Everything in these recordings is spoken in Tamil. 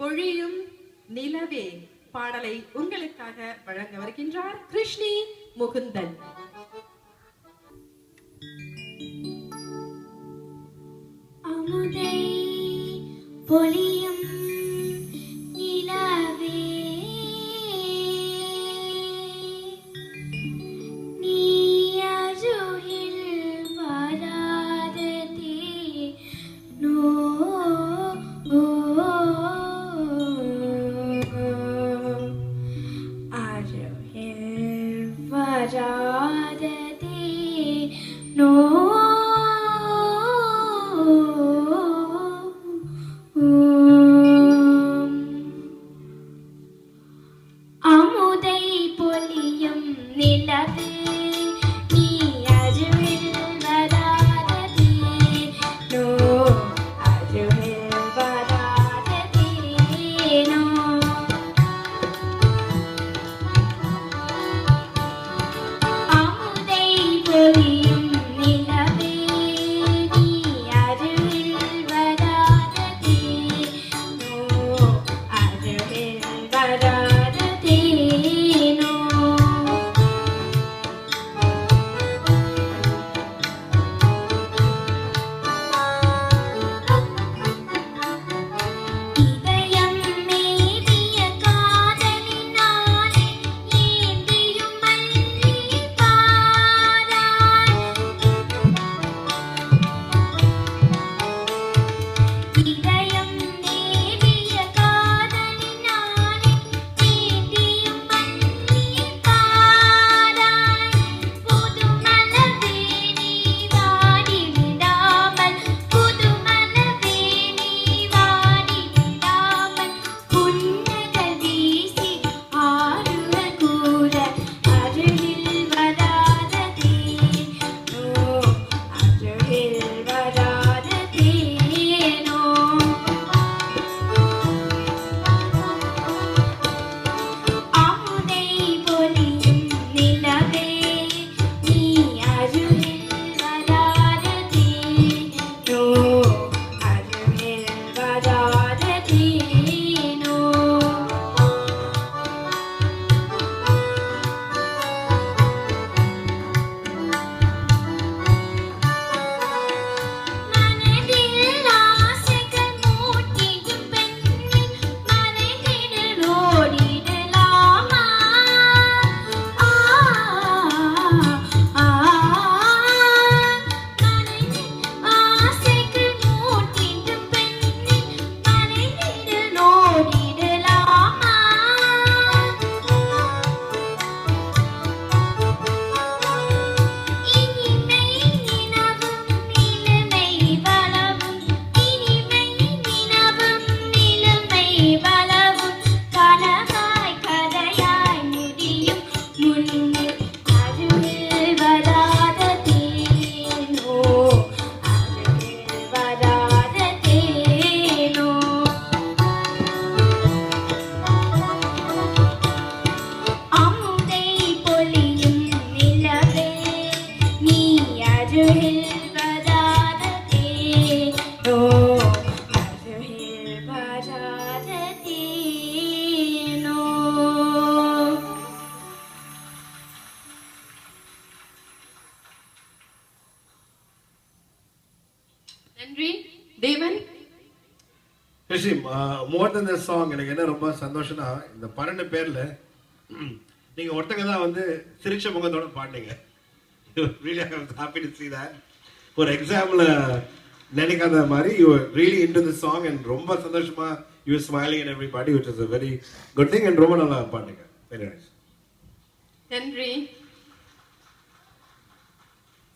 பொழியும் நிலவே பாடலை உங்களுக்காக வழங்க வருகின்றார் கிருஷ்ணி முகுந்தன். அமுதை பொழியும் நிலவே நீ அருகில் வராததே நோ அருகில் வராததே நோ அமுதை பொழியும் நிலவே நீ அருகில் வராததே நோ அருகில் வராததே நோ அமுதை பொழியும் நிலவே நீ அருகில் வராததே நோ அருகில் வராததே நோ இதயம் மீறிய காதலினாலே ஏந்தியும் மல்லி பாராய் இதயம் மீறிய காதலினாலே ஏந்தியும் மல்லி பாராய் புதுமலவே நீ வாடி விடாமல் புதுமலவே நீ வாடி விடாமல் புன்னகை வீசி ஆறுதல் கூற அருகில் வராததே நோ அருகில் வராததே நோ அமுதை பொழியும் நிலவே நீ அருகில் வராததே நோ அருகில் வராததே நோ மனதில் ஆசைகள் மூட்டிடும் பெண்ணின் மறைந்திடல் ஓடிடலாமா ஆ ஆ மனதில் ஆசைகள் மூட்டிடும் பெண்ணின் மறைந்திடல் ஓடிடலாமா இனிமை நினவும் இளமை வளவும் இனிமை நினவும் இளமை வளவும் கனவாய் கதையாய் முடியும் முன்னே அருகில் வராததே நோ அருகில் வராததே நோ அமுதை பொழியும் நிலவே நீ அருகில் வராததே நோ அருகில் வராததே நோ. நன்றி தேவன். கிருஷ்ணி, மோர் தென் தி சாங் எனக்கு என்ன ரொம்ப சந்தோஷம்னா இந்த 12 பேர்ல நீங்க ஒருத்தங்க தான் வந்து சிரிச்ச முகத்தோட பாடுனீங்க. Really I was happy to see that. ஒரு எக்ஸாம்ல நினைக்காத மாதிரி you were really into the song and ரொம்ப சந்தோஷமா you were smiling at everybody, which is a very good thing and ரொம்ப நல்லா பாடுனீங்க. Very nice. நன்றி.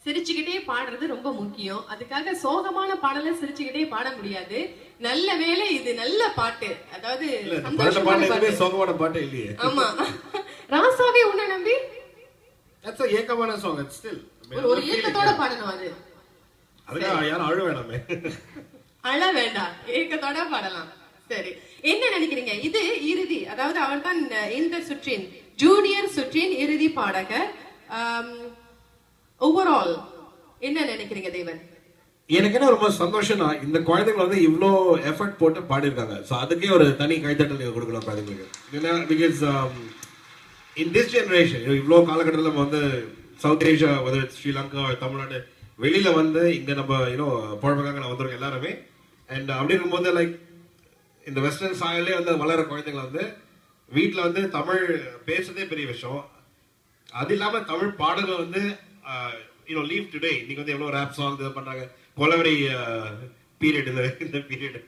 சிரிச்சுக்கிட்டே பாடுறது ரொம்ப முக்கியம். அதுக்காக சோகமான பாடலை சிரிச்சுக்கிட்டே பாட முடியாது. நல்ல வேளை இது நல்ல பாட்டு, அதாவது இல்ல இந்த சந்தோஷமான பாட்டு பாட்டு. சோகமான பாட்டு இல்லையே. ஆமா, ராசாவே உன்னை நம்பி That's a ஏக்கமான song. It's still ஒரு ஏக்கத்தோட பாடணும். அது அதுக்கு யாரும் அழ வேணாமே. அழ வேண்டாம், ஏக்கத்தோட பாடலாம். சரி, என்ன நினைக்கிறீங்க? இது இறுதி, அதாவது அவன் தான் இந்த சுற்றின் ஜூனியர் சுற்றின் இறுதி பாடகர். ஓவரால் என்ன நினைக்கிறீங்க தேவன்? எனக்கு என்ன ரொம்ப சந்தோஷம்னா இந்த குழந்தைங்க வந்து இவ்வளோ எஃபர்ட் போட்டு பாடியிருக்காங்க. ஸோ அதுக்கே ஒரு தனி கைத்தட்டல் நீங்கள் கொடுக்கணும் குழந்தைங்களுக்கு. ஏன்னா பிகாஸ் இன் திஸ் ஜென்ரேஷன் இவ்வளோ காலகட்டத்தில் நம்ம வந்து south Asia weather Sri Lanka Tamil Nadu வெளியில வந்து இங்க நம்ம பொழப்புக்காக நான் வந்திருக்கோம் எல்லாருமே. அண்ட் அப்படி இருக்கும்போது லைக் இந்த வெஸ்டர்ன் சாயல்லே வந்து வளர குழந்தைங்களை வந்து வீட்டில் வந்து தமிழ் பேசுறதே பெரிய விஷயம். அது இல்லாமல் தமிழ் பாடல்கள் வந்து லீவ் டுடே இன்னைக்கு வந்து எவ்வளோ ரேப் சாங் இது பண்றாங்க, கொலவரி பீரியட் இந்த பீரியட்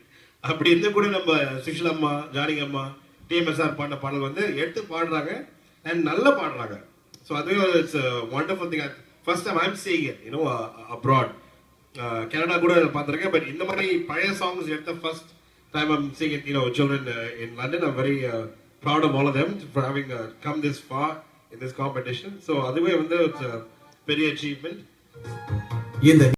அப்படி இருந்து கூட நம்ம சுஷில் அம்மா, ஜானகி அம்மா, டிஎம்எஸ்ஆர் பாடின பாடல் வந்து எடுத்து பாடுறாங்க அண்ட் நல்லா பாடுறாங்க. ஸோ அதுவே it's wonderful thing. First time I'm seeing it abroad. Canada கூட பார்த்துருக்கேன். பட் இந்த மாதிரி பழைய சாங்ஸ் எடுத்த first time I'm seeing it, children in London. I'm very proud of all of them for having come this far in this competition. So அதுவே வந்து it's a பெரிய achievement.